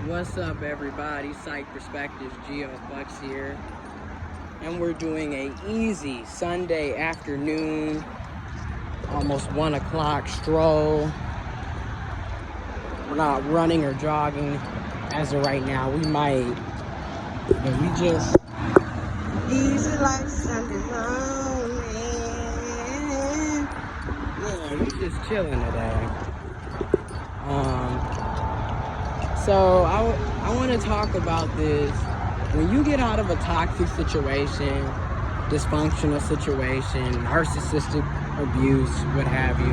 What's up, everybody? Psych Perspectives, giofvcks here, and we're doing a easy Sunday afternoon, almost 1 o'clock stroll. We're not running or jogging as of right now. We might, but we just easy like Sunday morning. Yeah, we just chilling today. So I want to talk about this. When you get out of a toxic situation, dysfunctional situation, narcissistic abuse, what have you,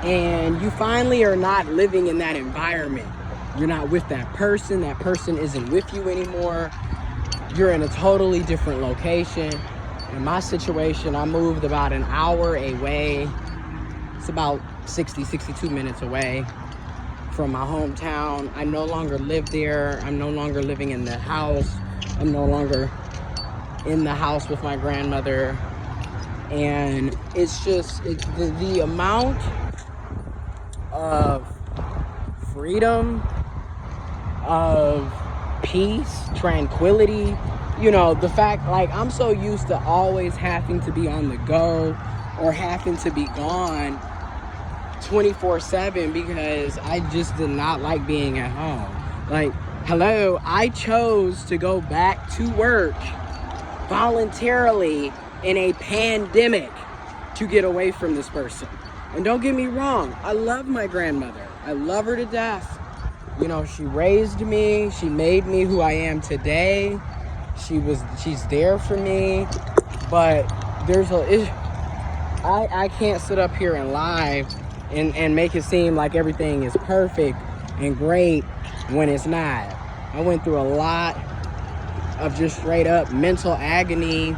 and you finally are not living in that environment, you're not with that person isn't with you anymore, you're in a totally different location. In my situation, I moved about an hour away. It's about 62 minutes away from my hometown. I no longer live there. I'm no longer living in the house. I'm no longer in the house with my grandmother. And it's just the amount of freedom, of peace, tranquility, the fact, like, I'm so used to always having to be on the go or having to be gone 24/7 because I just did not like being at home. Like, hello, I chose to go back to work voluntarily in a pandemic to get away from this person. And don't get me wrong, I love my grandmother. I love her to death. She raised me. She made me who I am today. She's there for me. But I can't sit up here and lie and make it seem like everything is perfect and great when it's not. I went through a lot of just straight up mental agony,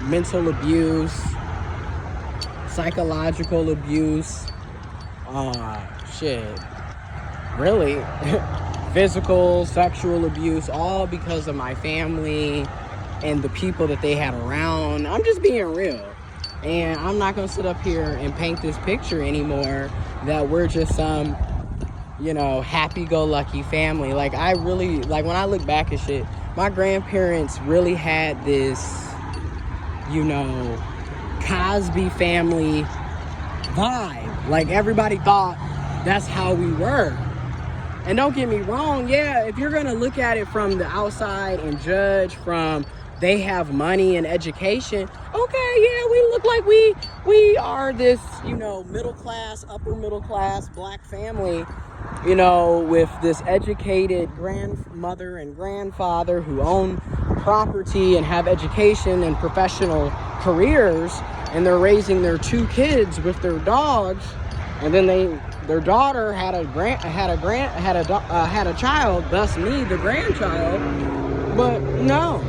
mental abuse, psychological abuse, really, physical, sexual abuse, all because of my family and the people that they had around. I'm just being real. And I'm not going to sit up here and paint this picture anymore that we're just some, happy-go-lucky family. Like, when I look back at shit, my grandparents really had this, Cosby family vibe. Like, everybody thought that's how we were. And don't get me wrong, yeah, if you're going to look at it from the outside and judge from they have money and education, okay, yeah, we look like we are this, middle class, upper middle class black family, with this educated grandmother and grandfather who own property and have education and professional careers, and they're raising their 2 kids with their dogs, and then their daughter had a child, thus me, the grandchild. But no,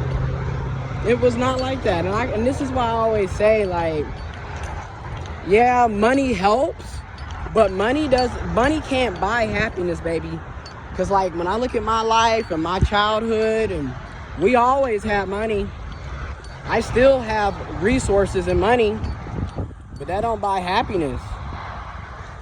it was not like that. And this is why I always say, like, yeah, money helps, but money can't buy happiness, baby. Because, like, when I look at my life and my childhood, and we always had money. I still have resources and money, but that don't buy happiness.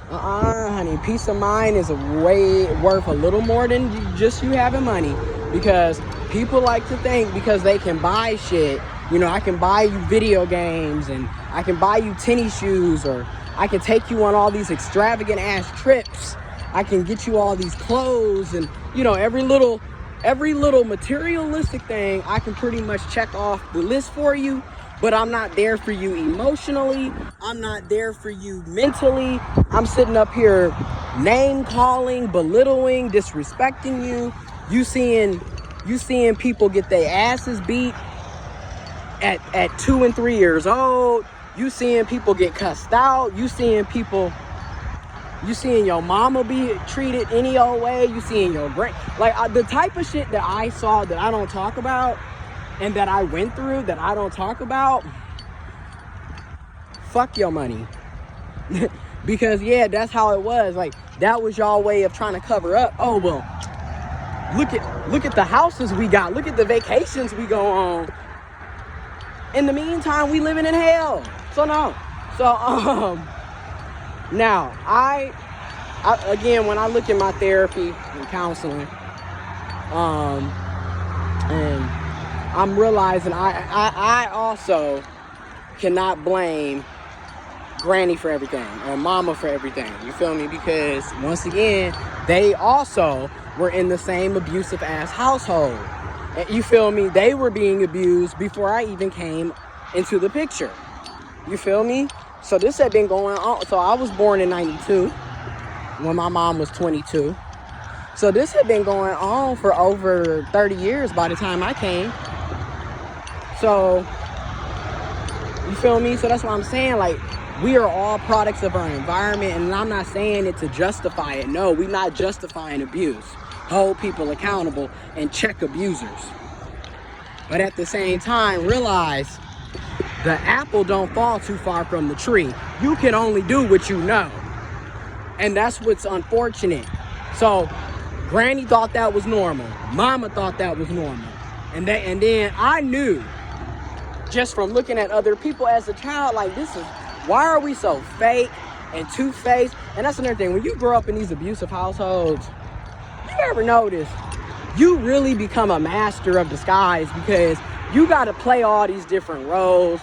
Honey, peace of mind is worth a little more than just you having money. Because people like to think because they can buy shit, I can buy you video games, and I can buy you tennis shoes, or I can take you on all these extravagant ass trips. I can get you all these clothes, and every little materialistic thing I can pretty much check off the list for you. But I'm not there for you emotionally. I'm not there for you mentally. I'm sitting up here name calling, belittling, disrespecting you. You seeing people get their asses beat at 2 and 3 years old. You seeing people get cussed out. You seeing your mama be treated any old way. You seeing your the type of shit that I saw that I don't talk about, and that I went through that I don't talk about. Fuck your money. Because, yeah, that's how it was. Like, that was y'all way of trying to cover up. Oh, well, look at the houses we got. Look at the vacations we go on. In the meantime, we living in hell. So, no. So, now, again, when I look at my therapy and counseling, and I'm realizing I also cannot blame granny for everything or mama for everything. You feel me? Because once again, they also were in the same abusive ass household. You feel me? They were being abused before I even came into the picture. You feel me? So this had been going on. So I was born in 92 when my mom was 22. So this had been going on for over 30 years by the time I came. So, you feel me? So that's what I'm saying. Like, we are all products of our environment. And I'm not saying it to justify it. No, we're not justifying abuse. Hold people accountable and check abusers. But at the same time, realize the apple don't fall too far from the tree. You can only do what you know. And that's what's unfortunate. So, Granny thought that was normal. Mama thought that was normal. And then I knew, just from looking at other people as a child, like, why are we so fake and two-faced? And that's another thing. When you grow up in these abusive households, you ever notice you really become a master of disguise because you got to play all these different roles.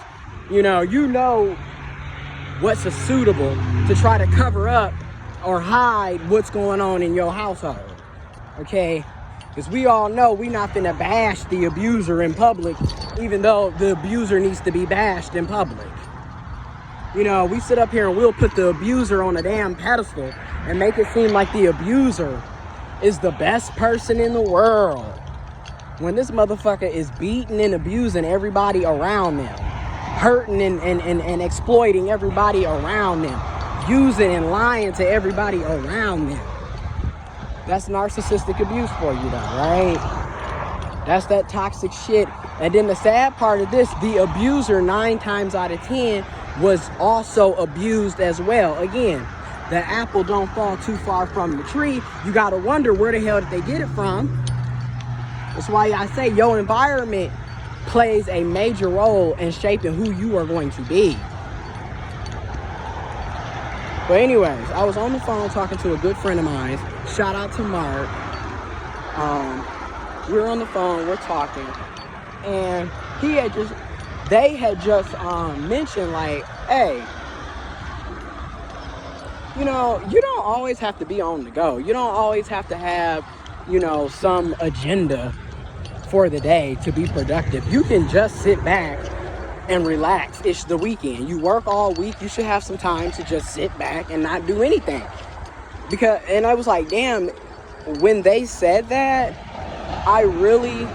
You know what's suitable to try to cover up or hide what's going on in your household. Okay? Because we all know we're not finna bash the abuser in public, even though the abuser needs to be bashed in public. We sit up here and we'll put the abuser on a damn pedestal and make it seem like the abuser is the best person in the world, when this motherfucker is beating and abusing everybody around them, hurting and exploiting everybody around them, using and lying to everybody around them. That's narcissistic abuse for you, though, right? That's that toxic shit. And then the sad part of this, the abuser 9 times out of 10 was also abused as well. Again, the apple don't fall too far from the tree. You gotta wonder, where the hell did they get it from? That's why I say your environment plays a major role in shaping who you are going to be. But anyways, I was on the phone talking to a good friend of mine. Shout out to Mark. We were on the phone, we're talking, and they had just mentioned, like, hey, you don't always have to be on the go. You don't always have to have, some agenda for the day to be productive. You can just sit back and relax. It's the weekend. You work all week. You should have some time to just sit back and not do anything. And I was like, damn, when they said that, I really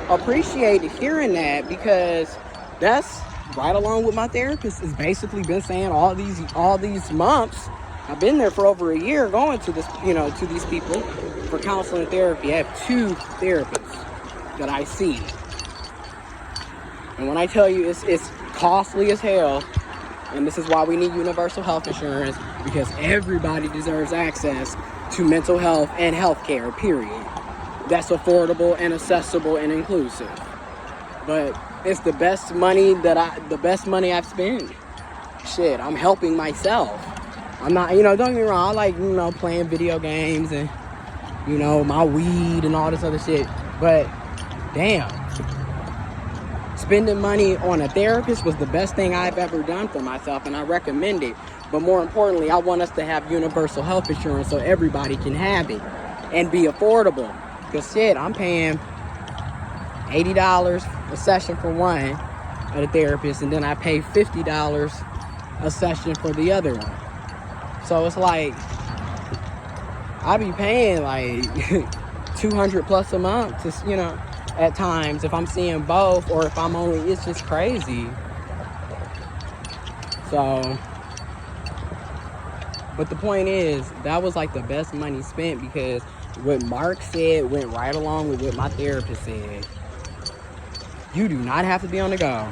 appreciated hearing that, because that's right along with my therapist has basically been saying all these months. I've been there for over a year going to this, to these people for counseling and therapy. I have 2 therapists that I see. And when I tell you it's costly as hell, and this is why we need universal health insurance, because everybody deserves access to mental health and health care, period. That's affordable and accessible and inclusive. But it's the best money I've spent. Shit, I'm helping myself. I'm not, don't get me wrong, I like, playing video games and, my weed and all this other shit. But, damn. Spending money on a therapist was the best thing I've ever done for myself, and I recommend it. But more importantly, I want us to have universal health insurance so everybody can have it and be affordable. Because shit, I'm paying $80 a session for one at a therapist, and then I pay $50 a session for the other one. So it's like, I be paying like $200 plus a month to, at times if I'm seeing both, or if I'm only, it's just crazy. So, but the point is, that was like the best money spent, because what Mark said went right along with what my therapist said. You do not have to be on the go.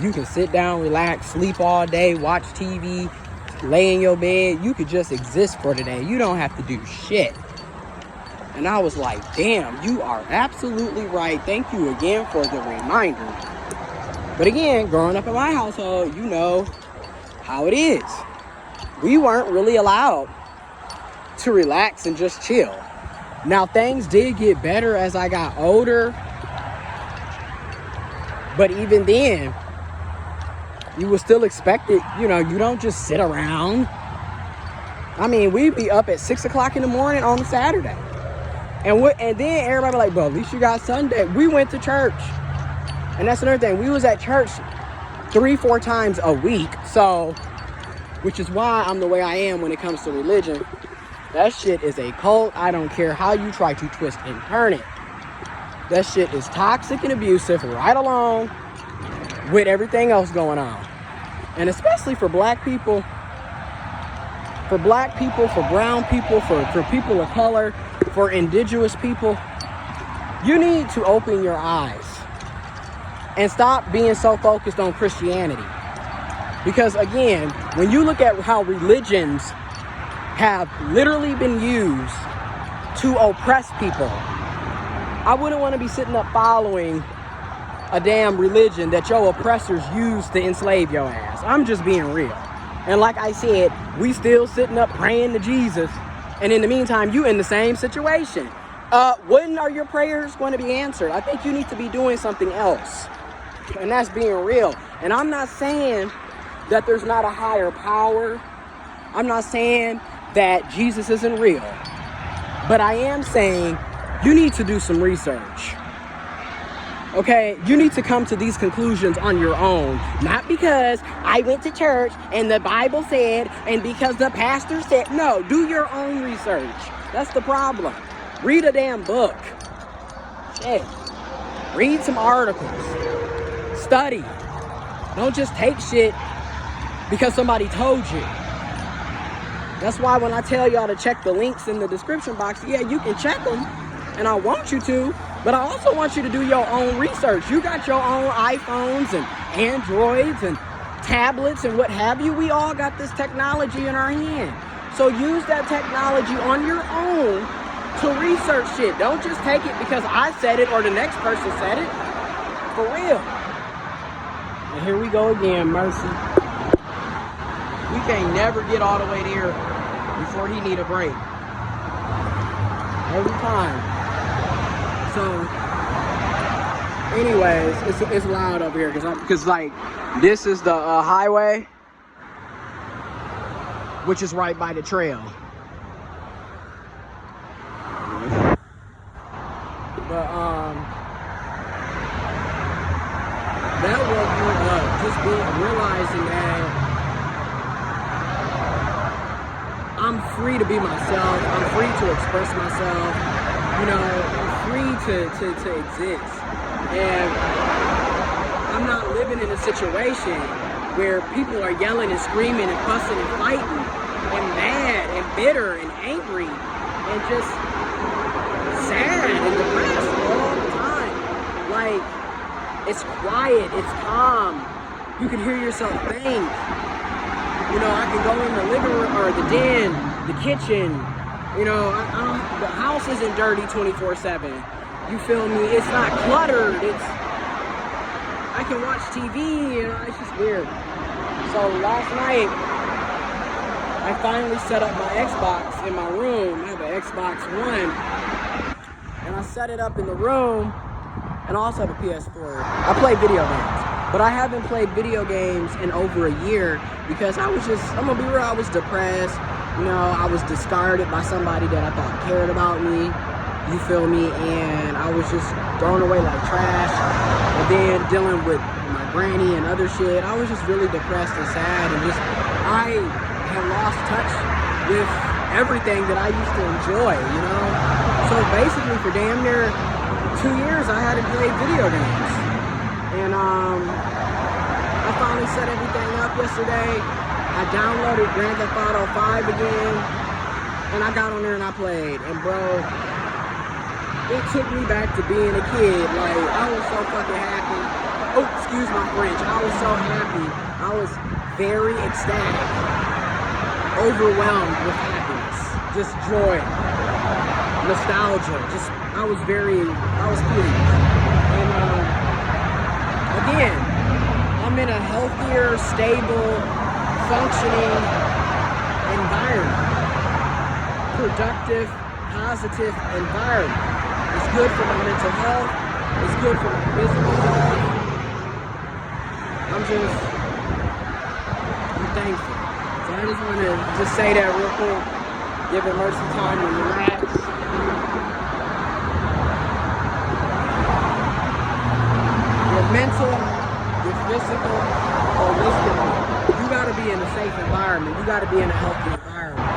You can sit down, relax, sleep all day, watch TV, lay in your bed. You could just exist for the day. You don't have to do shit. And I was like, damn, you are absolutely right. Thank you again for the reminder. But again, growing up in my household, you know how it is. We weren't really allowed to relax and just chill. Now, things did get better as I got older, but even then, you were still expected, you know, you don't just sit around. I mean, we'd be up at 6 o'clock in the morning on Saturday. And then everybody like, bro, at least you got Sunday. We went to church. And that's another thing. We was at church 3-4 times a week. So, which is why I'm the way I am when it comes to religion. That shit is a cult. I don't care how you try to twist and turn it. That shit is toxic and abusive right along with everything else going on. And especially for black people, for brown people, for people of color, for indigenous people, you need to open your eyes and stop being so focused on Christianity. Because again, when you look at how religions have literally been used to oppress people, I wouldn't want to be sitting up following a damn religion that your oppressors used to enslave your ass. I'm just being real. And like I said, we still sitting up praying to Jesus. And in the meantime, you in the same situation. When are your prayers going to be answered? I think you need to be doing something else. And that's being real. And I'm not saying that there's not a higher power. I'm not saying that Jesus isn't real. But I am saying you need to do some research. Okay, you need to come to these conclusions on your own. Not because I went to church and the Bible said, and because the pastor said. No, do your own research. That's the problem. Read a damn book. Shit. Read some articles. Study. Don't just take shit because somebody told you. That's why when I tell y'all to check the links in the description box, yeah, you can check them, and I want you to. But I also want you to do your own research. You got your own iPhones and Androids and tablets and what have you. We all got this technology in our hand. So use that technology on your own to research shit. Don't just take it because I said it or the next person said it. For real. And here we go again, Mercy. We can't never get all the way there before he need a break. Every time. So, anyways, it's loud up here because like this is the highway, which is right by the trail. But that woke me up. Just realizing that I'm free to be myself. I'm free to express myself. You know, I'm free to exist. And I'm not living in a situation where people are yelling and screaming and fussing and fighting and mad and bitter and angry and just sad and depressed all the time. Like, it's quiet, it's calm. You can hear yourself think. You know, I can go in the living room or the den, the kitchen. You know, the house isn't dirty 24/7. You feel me? It's not cluttered. I can watch TV. You know, it's just weird. So last night, I finally set up my Xbox in my room. I have an Xbox One, and I set it up in the room, and I also have a PS4. I play video games, but I haven't played video games in over a year because I'm gonna be real, I was depressed. You know, I was discarded by somebody that I thought cared about me, you feel me, and I was just thrown away like trash, and then dealing with my granny and other shit. I was just really depressed and sad, and I had lost touch with everything that I used to enjoy, you know? So basically for damn near 2 years, I hadn't played video games, and I finally set everything up yesterday. I downloaded Grand Theft Auto 5 again, and I got on there and I played, and bro, it took me back to being a kid. Like, I was so fucking happy. Oh, excuse my French. I was so happy. I was very ecstatic, overwhelmed with happiness, just joy, nostalgia. I was pleased. And again, I'm in a healthier, stable, functioning environment. productive, positive environment. It's good for my mental health. It's good for my physical health. I'm thankful. So I just want to just say that real quick. Give Mercy time to relax. Your mental, your physical, holistically. You gotta be in a safe environment. You gotta be in a healthy environment.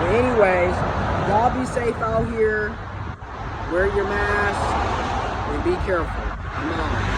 But anyways, y'all be safe out here. Wear your mask and be careful. I'm out.